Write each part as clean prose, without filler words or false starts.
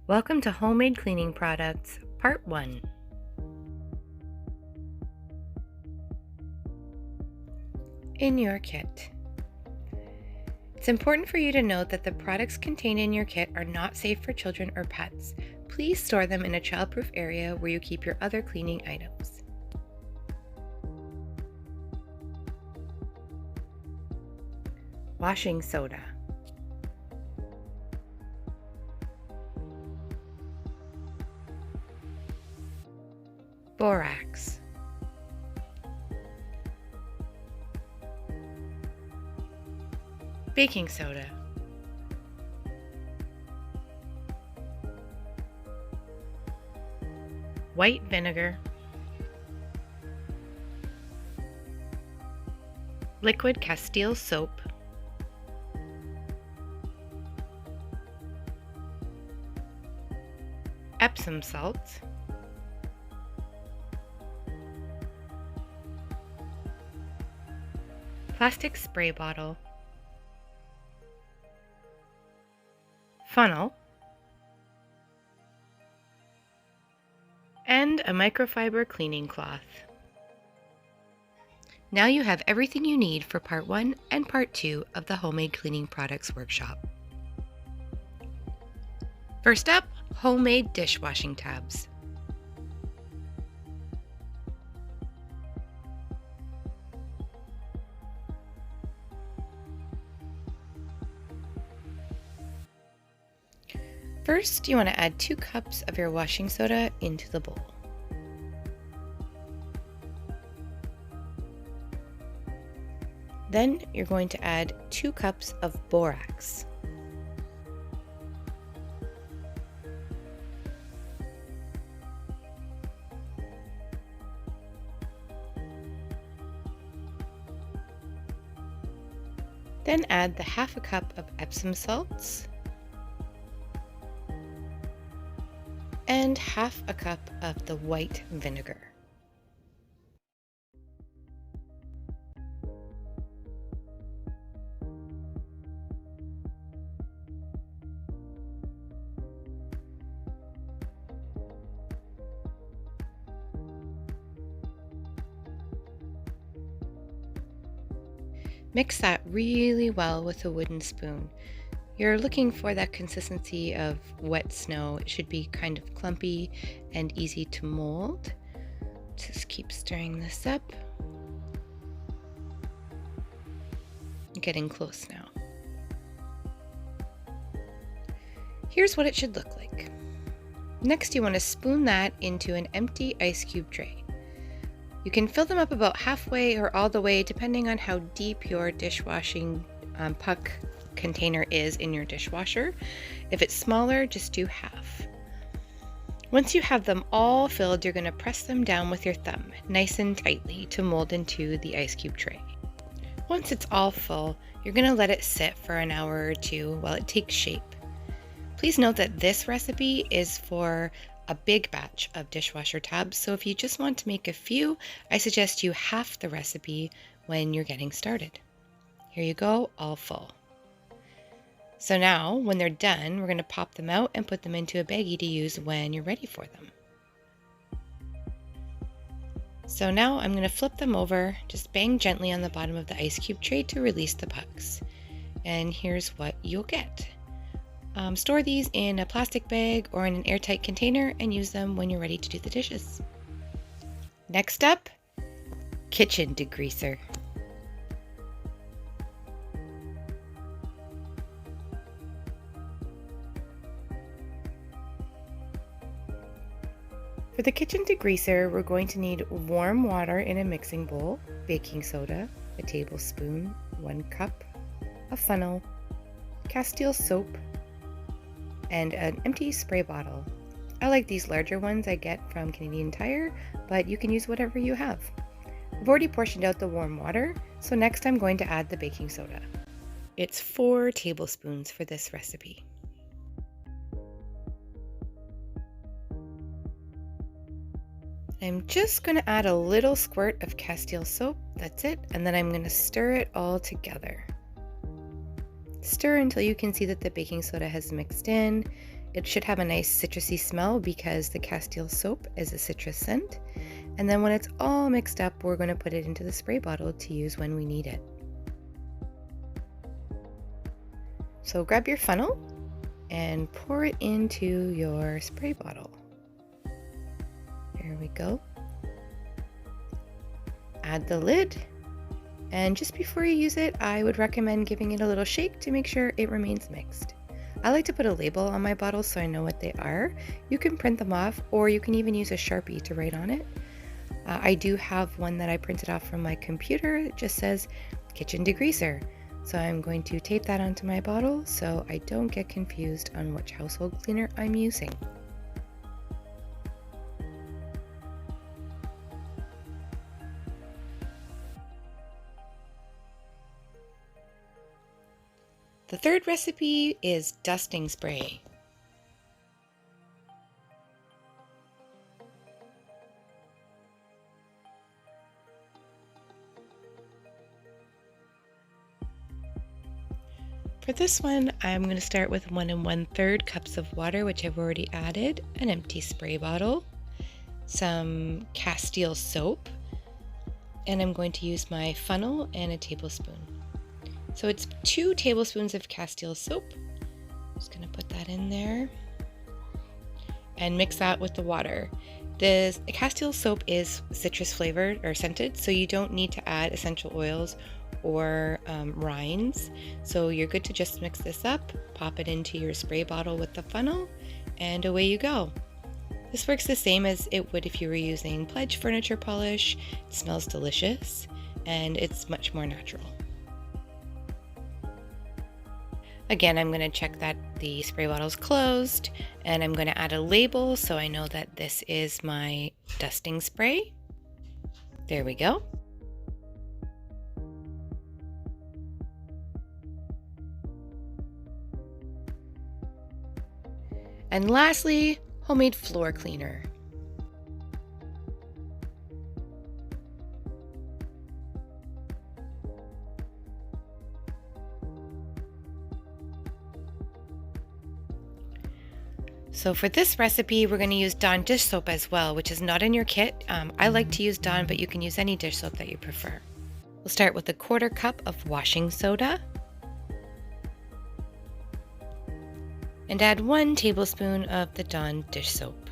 Welcome to Homemade Cleaning Products, Part 1. In your kit. It's important for you to note that the products contained in your kit are not safe for children or pets. Please store them in a childproof area where you keep your other cleaning items. Washing soda. Borax. Baking soda. White vinegar. Liquid Castile soap. Epsom salt. Plastic spray bottle. Funnel. And a microfiber cleaning cloth. Now you have everything you need for Part 1 and Part 2 of the Homemade Cleaning Products Workshop. First up, homemade dishwashing tabs. First, you want to add 2 cups of your washing soda into the bowl. Then you're going to add 2 cups of borax. Then add the half a cup of Epsom salts and half a cup of the white vinegar. Mix that really well with a wooden spoon. You're looking for that consistency of wet snow. It should be kind of clumpy and easy to mold. Just keep stirring this up. Getting close now. Here's what it should look like. Next, you want to spoon that into an empty ice cube tray. You can fill them up about halfway or all the way depending on how deep your dishwashing puck container is in your dishwasher. If it's smaller, just do half. Once you have them all filled, you're going to press them down with your thumb nice and tightly to mold into the ice cube tray. Once it's all full, you're going to let it sit for an hour or 2 while it takes shape. Please note that this recipe is for a big batch of dishwasher tabs, so if you just want to make a few, I suggest you half the recipe when you're getting started. Here you go, all full. So now, when they're done, we're going to pop them out and put them into a baggie to use when you're ready for them. So now I'm going to flip them over, just bang gently on the bottom of the ice cube tray to release the pucks. And here's what you'll get. Store these in a plastic bag or in an airtight container and use them when you're ready to do the dishes. Next up, kitchen degreaser. For the kitchen degreaser, we're going to need warm water in a mixing bowl, baking soda, a tablespoon, 1 cup, a funnel, Castile soap, and an empty spray bottle. I like these larger ones I get from Canadian Tire, but you can use whatever you have. I've already portioned out the warm water, so next I'm going to add the baking soda. It's 4 tablespoons for this recipe. I'm just going to add a little squirt of Castile soap, that's it, and then I'm going to stir it all together. Stir until you can see that the baking soda has mixed in It should have a nice citrusy smell because the Castile soap is a citrus scent. And then when it's all mixed up, we're going to put it into the spray bottle to use when we need it. So grab your funnel and pour it into your spray bottle. There we go. Add the lid, and just before you use it, I would recommend giving it a little shake to make sure it remains mixed. I like to put a label on my bottles so I know what they are. You can print them off, or you can even use a Sharpie to write on it. I do have one that I printed off from my computer. It just says Kitchen Degreaser. So I'm going to tape that onto my bottle so I don't get confused on which household cleaner I'm using. The third recipe is dusting spray. For this one, I'm going to start with 1 1/3 cups of water, which I've already added, an empty spray bottle, some Castile soap, and I'm going to use my funnel and a tablespoon. So it's 2 tablespoons of Castile soap. Just going to put that in there and mix that with the water. The Castile soap is citrus flavored or scented, so you don't need to add essential oils or rinds. So you're good to just mix this up, pop it into your spray bottle with the funnel, and away you go. This works the same as it would if you were using Pledge furniture polish. It smells delicious and it's much more natural. Again, I'm going to check that the spray bottle is closed, and I'm going to add a label so I know that this is my dusting spray. There we go. And lastly, homemade floor cleaner. So for this recipe, we're going to use Dawn dish soap as well, which is not in your kit. I like to use Dawn, but you can use any dish soap that you prefer. We'll start with 1/4 cup of washing soda and add 1 tablespoon of the Dawn dish soap.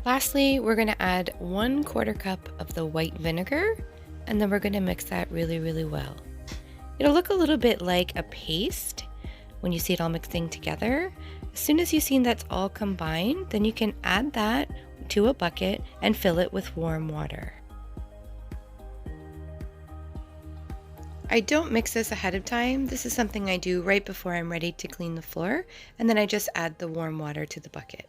Lastly, we're going to add 1/4 cup of the white vinegar, and then we're going to mix that really, really well. It'll look a little bit like a paste when you see it all mixing together. As soon as you've seen that's all combined, then you can add that to a bucket and fill it with warm water. I don't mix this ahead of time. This is something I do right before I'm ready to clean the floor, and then I just add the warm water to the bucket.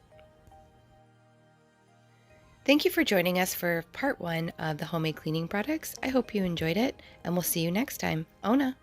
Thank you for joining us for part 1 of the homemade cleaning products. I hope you enjoyed it, and we'll see you next time. Ona!